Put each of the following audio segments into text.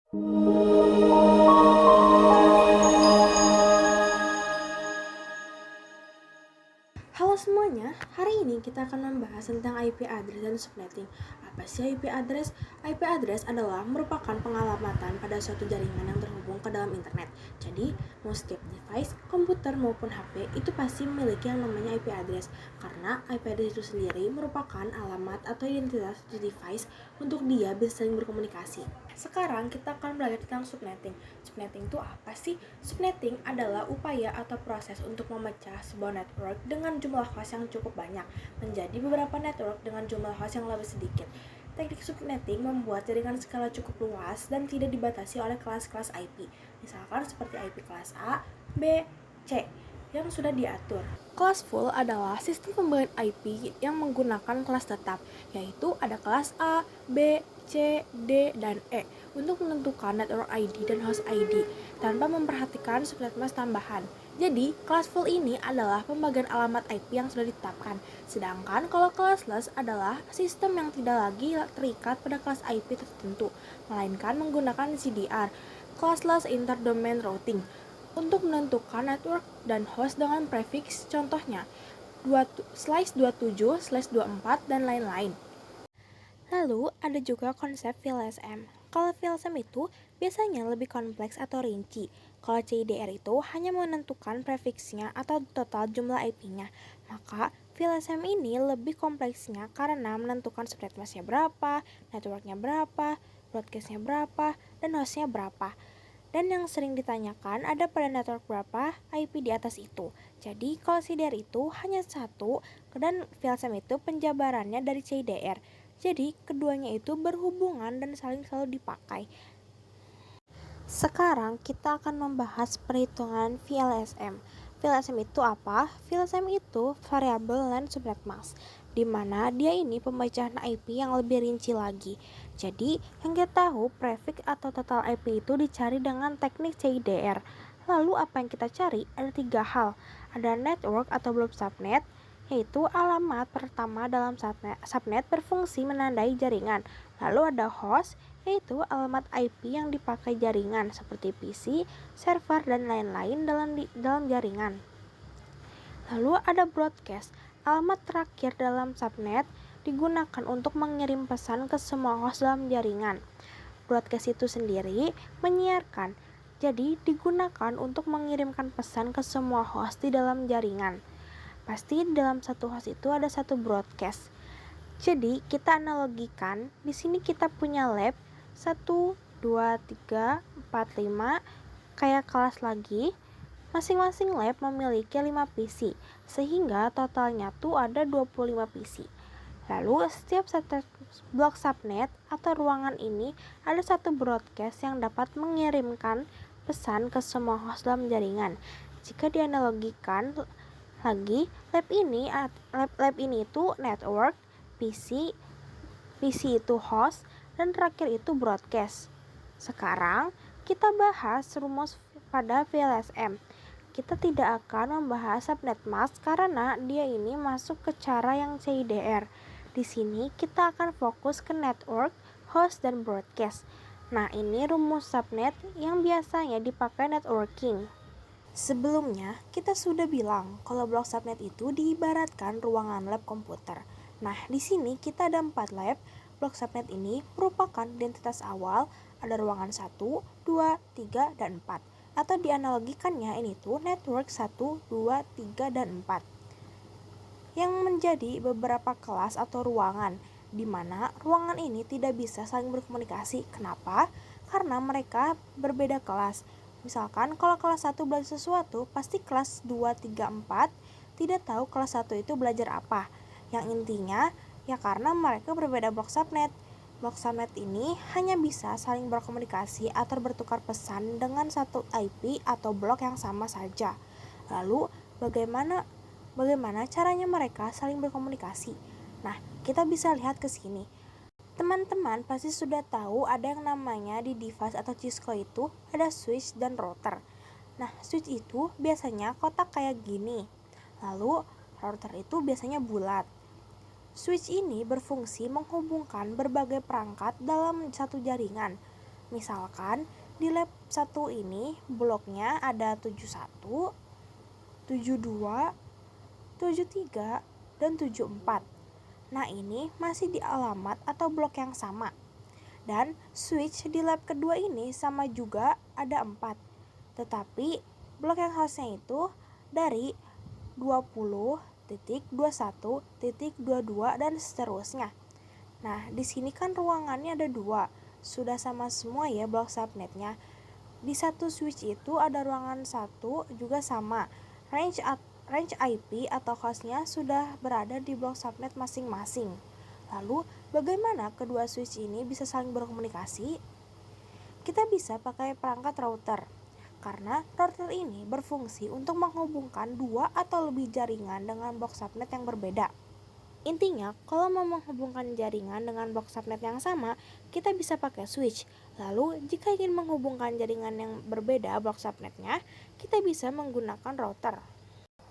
Halo semuanya, hari ini kita akan membahas tentang IP address dan subnetting. Apa sih IP address? IP address adalah merupakan pengalamatan pada suatu jaringan yang terhubung ke dalam internet. Jadi, mau setiap device, komputer maupun HP itu pasti memiliki yang namanya IP address. Karena IP address itu sendiri merupakan alamat atau identitas suatu device untuk dia bisa saling berkomunikasi. Sekarang kita akan belajar tentang subnetting. Subnetting itu apa sih? Subnetting adalah upaya atau proses untuk memecah sebuah network dengan jumlah host yang cukup banyak menjadi beberapa network dengan jumlah host yang lebih sedikit. Teknik subnetting membuat jaringan skala cukup luas dan tidak dibatasi oleh kelas-kelas IP, misalkan seperti IP kelas A, B, C, yang sudah diatur. Kelas full adalah sistem pembagian IP yang menggunakan kelas tetap, yaitu ada kelas A, B, C, D, dan E untuk menentukan network ID dan host ID tanpa memperhatikan subnet mask tambahan. Jadi, kelas full ini adalah pembagian alamat IP yang sudah ditetapkan. Sedangkan kalau classless adalah sistem yang tidak lagi terikat pada kelas IP tertentu, melainkan menggunakan CDR, classless interdomain routing, untuk menentukan network dan host dengan prefix, contohnya /27/24 dan lain-lain. Lalu, ada juga konsep VLSM. Kalau VLSM itu biasanya lebih kompleks atau rinci. Kalau CIDR itu hanya menentukan prefixnya atau total jumlah IP-nya. Maka, VLSM ini lebih kompleksnya karena menentukan subnet masknya berapa, networknya berapa, broadcastnya berapa, dan hostnya berapa. Dan yang sering ditanyakan ada pada network berapa IP di atas itu. Jadi kalau CDR itu hanya satu dan VLSM itu penjabarannya dari CDR. Jadi keduanya itu berhubungan dan saling selalu dipakai. Sekarang kita akan membahas perhitungan VLSM. VLSM itu apa? VLSM itu variable length subnet mask, di mana dia ini pemecahan IP yang lebih rinci lagi. Jadi, yang kita tahu prefix atau total IP itu dicari dengan teknik CIDR. Lalu apa yang kita cari? Ada 3 hal. Ada network atau blob subnet, yaitu alamat pertama dalam subnet berfungsi menandai jaringan. Lalu ada host, yaitu alamat IP yang dipakai jaringan seperti PC, server, dan lain-lain dalam jaringan. Lalu ada broadcast, alamat terakhir dalam subnet digunakan untuk mengirim pesan ke semua host dalam jaringan. Broadcast itu sendiri menyiarkan, jadi digunakan untuk mengirimkan pesan ke semua host di dalam jaringan. Pasti dalam satu host itu ada satu broadcast. Jadi kita analogikan, di sini kita punya lab 1, 2, 3, 4, 5 kayak kelas lagi. Masing-masing lab memiliki 5 PC, sehingga totalnya tuh ada 25 PC. Lalu setiap blok subnet atau ruangan ini ada satu broadcast yang dapat mengirimkan pesan ke semua host dalam jaringan. Jika dianalogikan lagi, lab ini itu network, PC itu host, dan terakhir itu broadcast. Sekarang kita bahas rumus pada VLSM. Kita tidak akan membahas subnet mask karena dia ini masuk ke cara yang CIDR. Di sini kita akan fokus ke network, host, dan broadcast. Nah, ini rumus subnet yang biasanya dipakai networking. Sebelumnya, kita sudah bilang kalau blok subnet itu diibaratkan ruangan lab komputer. Nah, di sini kita ada 4 lab. Blok subnet ini merupakan identitas awal, ada ruangan 1, 2, 3, dan 4. Atau dianalogikannya ini tuh network 1, 2, 3, dan 4. Yang menjadi beberapa kelas atau ruangan, di mana ruangan ini tidak bisa saling berkomunikasi. Kenapa? Karena mereka berbeda kelas. Misalkan kalau kelas 1 belajar sesuatu, pasti kelas 2, 3, 4 tidak tahu kelas 1 itu belajar apa. Yang intinya, ya karena mereka berbeda blok subnet. Blok subnet ini hanya bisa saling berkomunikasi atau bertukar pesan dengan satu IP atau blok yang sama saja. Lalu, bagaimana caranya mereka saling berkomunikasi? Nah, kita bisa lihat ke sini. Teman-teman pasti sudah tahu ada yang namanya di device atau Cisco itu ada switch dan router. Nah, switch itu biasanya kotak kayak gini. Lalu, router itu biasanya bulat. Switch ini berfungsi menghubungkan berbagai perangkat dalam satu jaringan. Misalkan di lab 1 ini bloknya ada 71, 72, 73, dan 74. Nah, ini masih di alamat atau blok yang sama. Dan switch di lab kedua ini sama juga ada 4. Tetapi blok yang harusnya itu dari 20.21.22 dan seterusnya. Nah, di sini kan ruangannya ada 2. Sudah sama semua ya blok subnetnya. Di satu switch itu ada ruangan 1 juga sama. Range IP atau hostnya sudah berada di blok subnet masing-masing. Lalu, bagaimana kedua switch ini bisa saling berkomunikasi? Kita bisa pakai perangkat router, karena router ini berfungsi untuk menghubungkan 2 atau lebih jaringan dengan blok subnet yang berbeda. Intinya, kalau mau menghubungkan jaringan dengan blok subnet yang sama, kita bisa pakai switch. Lalu, jika ingin menghubungkan jaringan yang berbeda blok subnetnya, kita bisa menggunakan router.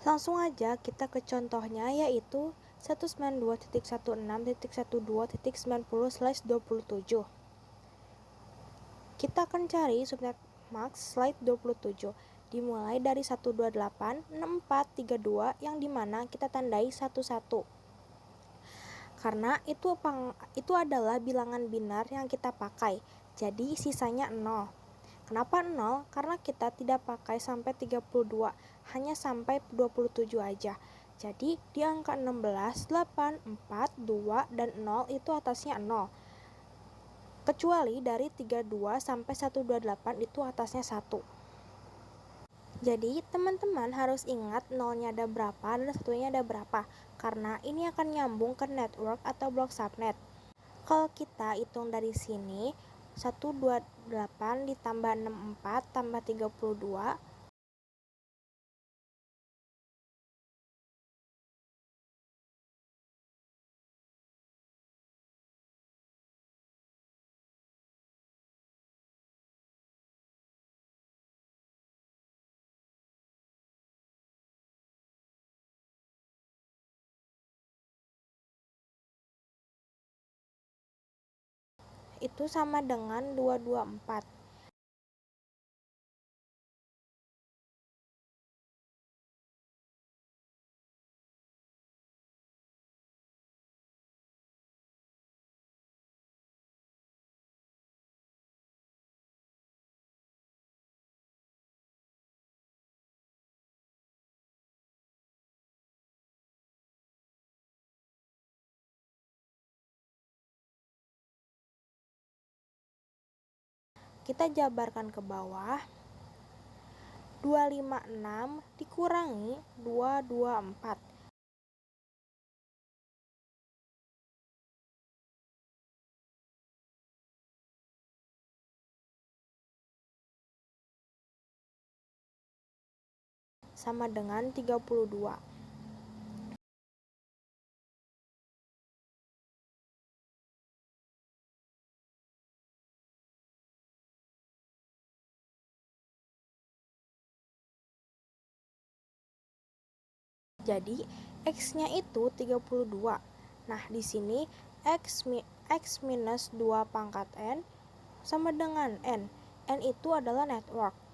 Langsung aja kita ke contohnya, yaitu 192.16.12.90/27. Kita akan cari subnet max slide 27, dimulai dari 128.6432 yang dimana kita tandai 11. Karena itu adalah bilangan binar yang kita pakai, jadi sisanya 0. Kenapa 0? Karena kita tidak pakai sampai 32, hanya sampai 27 aja. Jadi di angka 16, 8, 4, 2, dan 0 itu atasnya 0. Kecuali dari 32 sampai 128 itu atasnya 1. Jadi teman-teman harus ingat nolnya ada berapa dan satunya ada berapa, karena ini akan nyambung ke network atau blok subnet. Kalau kita hitung dari sini, 128 ditambah 64 tambah 32, itu sama dengan 224. Kita jabarkan ke bawah. 256 dikurangi 224. Sama dengan 32. Jadi X-nya itu 32. Nah, di sini X minus 2 pangkat N sama dengan N. N itu adalah network.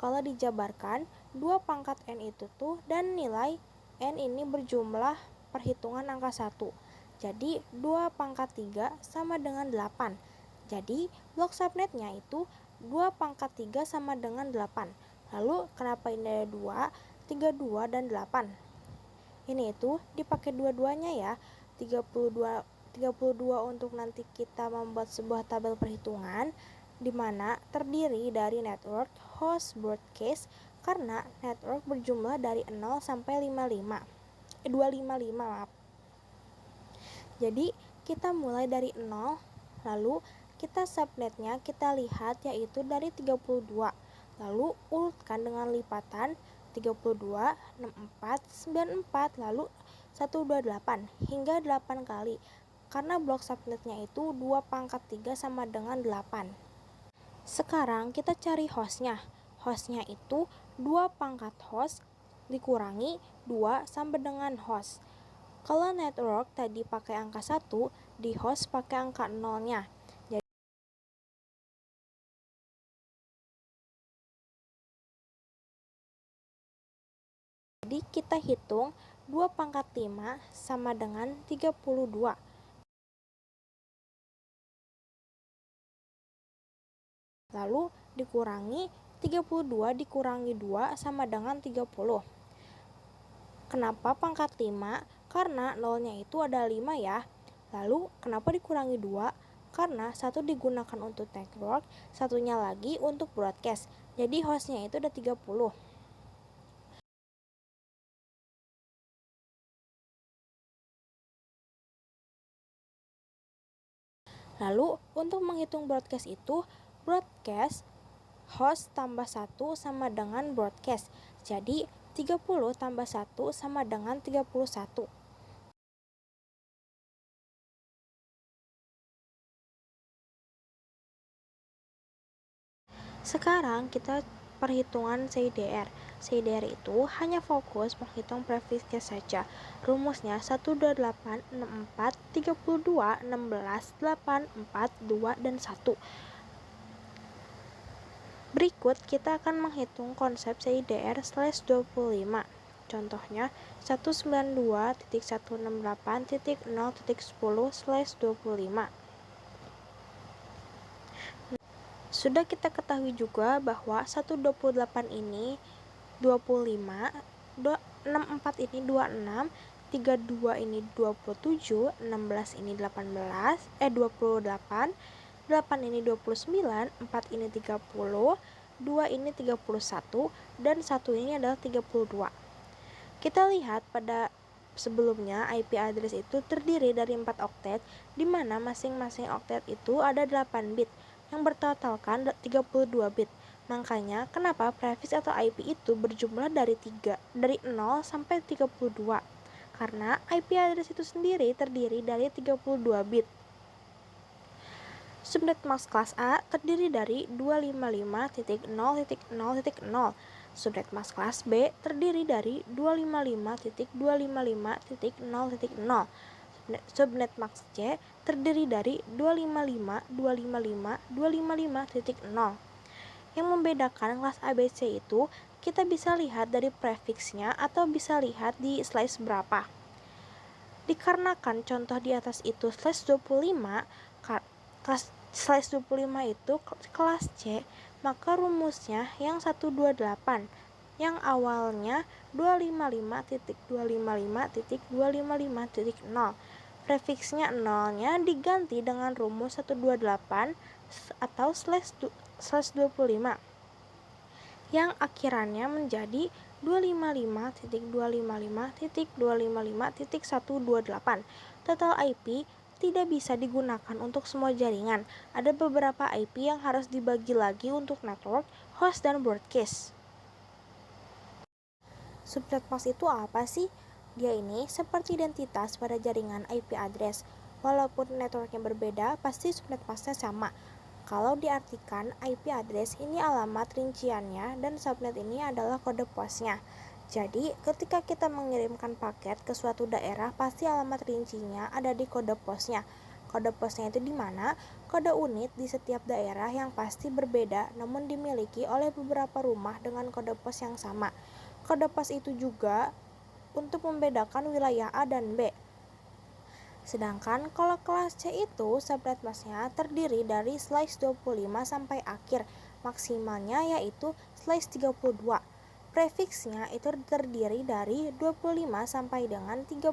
Kalau dijabarkan, 2 pangkat N itu tuh dan nilai N ini berjumlah perhitungan angka 1. Jadi 2 pangkat 3 sama dengan 8. Jadi blok subnetnya itu 2 pangkat 3 sama dengan 8. Lalu kenapa ini ada 2, 32, dan 8? ini itu dipakai dua-duanya ya. 32 untuk nanti kita membuat sebuah tabel perhitungan di mana terdiri dari network, host, broadcast, karena network berjumlah dari 0 sampai 255, maaf. Jadi kita mulai dari 0, lalu kita subnetnya kita lihat yaitu dari 32, lalu urutkan dengan lipatan 32, 64, 94, lalu 128 hingga 8 kali, karena blok subnetnya itu 2 pangkat 3 sama dengan 8. Sekarang kita cari hostnya. Hostnya itu 2 pangkat host dikurangi 2 sama dengan host. Kalau network tadi pakai angka 1, di host pakai angka 0-nya. Jadi kita hitung 2 pangkat 5 sama dengan 32. Lalu dikurangi 32 dikurangi 2 sama dengan 30. Kenapa pangkat 5? Karena nolnya itu ada 5 ya. Lalu kenapa dikurangi 2? Karena satu digunakan untuk network, satunya lagi untuk broadcast. Jadi hostnya itu ada 30. Lalu untuk menghitung broadcast itu, broadcast host tambah 1 sama dengan broadcast. Jadi 30 tambah 1 sama dengan 31. Sekarang kita perhitungan CIDR. CIDR itu hanya fokus menghitung prefixnya saja. Rumusnya 128, 64, 32, 16, 8, 4, 2, dan 1. Berikut kita akan menghitung konsep CIDR/25. Contohnya 192.168.0.10/25. Sudah kita ketahui juga bahwa 128 ini 25, 64 ini 26, 32 ini 27, 16 ini 28, 8 ini 29, 4 ini 30, 2 ini 31, dan 1 ini adalah 32. Kita lihat pada sebelumnya IP address itu terdiri dari 4 oktet, di mana masing-masing oktet itu ada 8 bit, yang bertotalkan 32 bit. Makanya kenapa prefix atau IP itu berjumlah dari 0 sampai 32. Karena IP address itu sendiri terdiri dari 32 bit. Subnet mask kelas A terdiri dari 255.0.0.0. Subnet mask kelas B terdiri dari 255.255.0.0. Subnet mask C terdiri dari 255.255.255.0. Yang membedakan kelas ABC itu kita bisa lihat dari prefixnya atau bisa lihat di slide berapa. Dikarenakan contoh di atas itu slash 25, slash 25 itu kelas C, maka rumusnya yang 128 yang awalnya 255.255.255.0. Prefixnya 0-nya diganti dengan rumus 128 atau slash 25 yang akhirannya menjadi 255.255.255.128. Total IP tidak bisa digunakan untuk semua jaringan. Ada beberapa IP yang harus dibagi lagi untuk network, host, dan broadcast. Subnet mask itu apa sih? Dia ini seperti identitas pada jaringan IP address. Walaupun networknya berbeda, pasti subnet masknya sama. Kalau diartikan, IP address ini alamat rinciannya dan subnet ini adalah kode posnya. Jadi, ketika kita mengirimkan paket ke suatu daerah, pasti alamat rincinya ada di kode posnya. Kode posnya itu di mana? Kode unit di setiap daerah yang pasti berbeda, namun dimiliki oleh beberapa rumah dengan kode pos yang sama. Kode pos itu juga untuk membedakan wilayah A dan B. Sedangkan kalau kelas C itu subnet masknya terdiri dari slice 25 sampai akhir, maksimalnya yaitu slice 32. Prefiksnya itu terdiri dari 25 sampai dengan 32.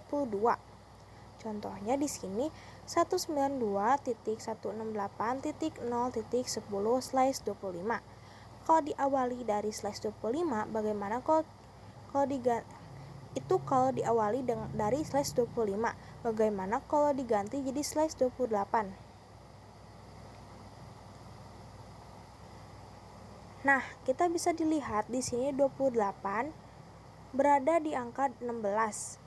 Contohnya di sini 192.168.0.10/25. Kalau diawali dari slash 25, bagaimana kalau diawali dari slash 25? Bagaimana kalau diganti jadi slash 28? Nah, kita bisa dilihat di sini 28 berada di angka 16.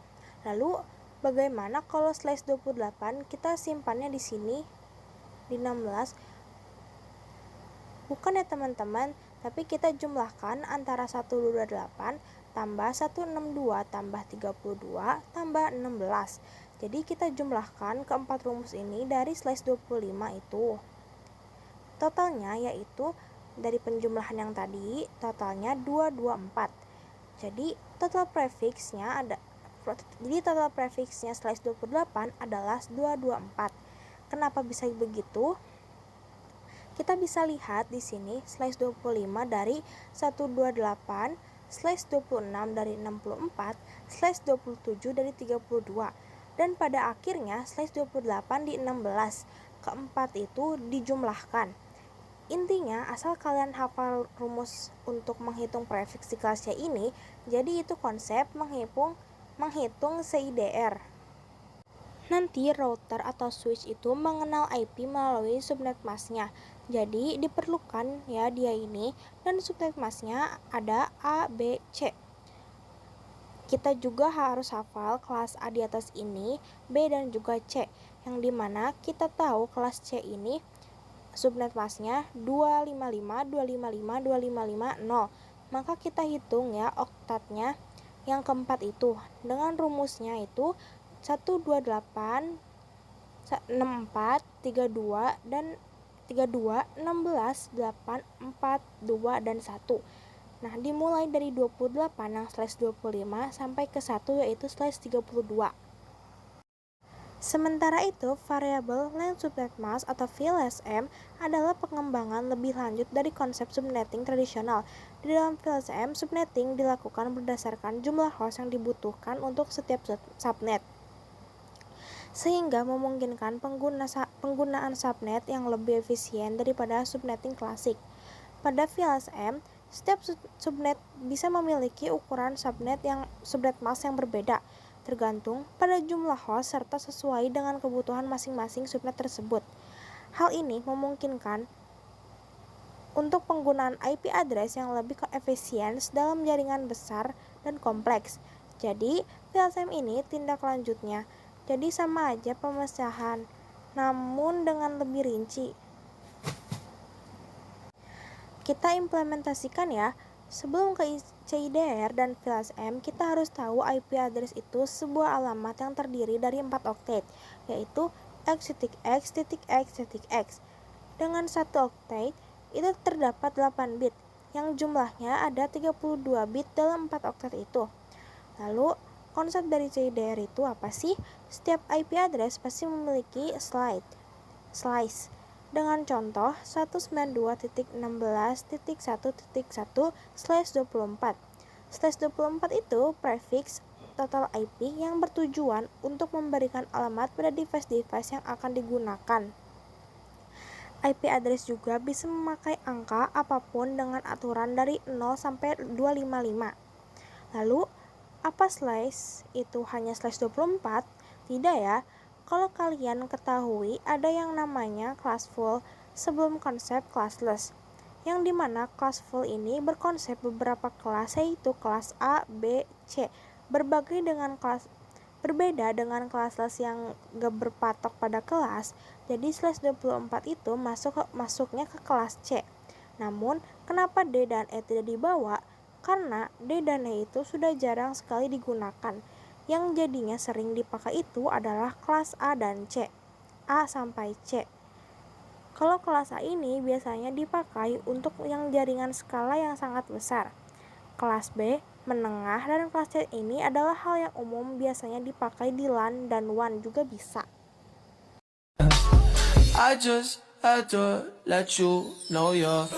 Lalu bagaimana kalau slash 28 kita simpannya di sini di 16? Bukan ya teman-teman, tapi kita jumlahkan antara 128 tambah 162 tambah 32 tambah 16. Jadi kita jumlahkan keempat rumus ini dari slash 25 itu. Totalnya yaitu dari penjumlahan yang tadi, totalnya 224. Jadi total prefiksnya slash 28 adalah 224. Kenapa bisa begitu? Kita bisa lihat di sini slash 25 dari 128, slash 26 dari 64, slash 27 dari 32. Dan pada akhirnya slash 28 di 16. Keempat itu dijumlahkan. Intinya, asal kalian hafal rumus untuk menghitung prefiks di kelas C ini, jadi itu konsep menghitung CIDR. Nanti router atau switch itu mengenal IP melalui subnet masknya. Jadi diperlukan ya dia ini, dan subnet masknya ada A, B, C. Kita juga harus hafal kelas A di atas ini, B dan juga C, yang dimana kita tahu kelas C ini subnet masknya 255.255.255.0. Maka kita hitung ya oktatnya yang keempat itu dengan rumusnya itu 128 64 32 dan 32 16 8 4 2 dan 1. Nah, dimulai dari 28 yang slash 25 sampai ke 1 yaitu slash 32. Sementara itu, variabel length subnet mask atau VLSM adalah pengembangan lebih lanjut dari konsep subnetting tradisional. Di dalam VLSM, subnetting dilakukan berdasarkan jumlah host yang dibutuhkan untuk setiap subnet, sehingga memungkinkan penggunaan subnet yang lebih efisien daripada subnetting klasik. Pada VLSM, setiap subnet bisa memiliki ukuran subnet mask yang berbeda, tergantung pada jumlah host serta sesuai dengan kebutuhan masing-masing subnet tersebut. Hal ini memungkinkan untuk penggunaan IP address yang lebih efisien dalam jaringan besar dan kompleks. Jadi, VLSM ini tindak lanjutnya. Jadi sama aja pemecahan, namun dengan lebih rinci. Kita implementasikan ya. Sebelum ke CIDR dan VLSM, kita harus tahu IP address itu sebuah alamat yang terdiri dari 4 oktet, yaitu x.x.x.x. Dengan satu oktet, itu terdapat 8 bit, yang jumlahnya ada 32 bit dalam 4 oktet itu. Lalu, konsep dari CIDR itu apa sih? Setiap IP address pasti memiliki slice. Dengan contoh 192.16.1.1/24. Slash 24 itu prefiks total IP yang bertujuan untuk memberikan alamat pada device-device yang akan digunakan. IP address juga bisa memakai angka apapun dengan aturan dari 0 sampai 255. Lalu, apa slash itu hanya slash 24? Tidak ya. Kalau kalian ketahui ada yang namanya classful sebelum konsep classless, yang dimana classful ini berkonsep beberapa kelas yaitu kelas A, B, C, berbeda dengan classless yang gak berpatok pada kelas. Jadi slash 24 itu masuknya ke kelas C. Namun kenapa D dan E tidak dibawa? Karena D dan E itu sudah jarang sekali digunakan. Yang jadinya sering dipakai itu adalah kelas A dan C, A sampai C. Kalau kelas A ini biasanya dipakai untuk yang jaringan skala yang sangat besar. Kelas B, menengah, dan kelas C ini adalah hal yang umum biasanya dipakai di LAN dan WAN juga bisa. I just had to let you know you're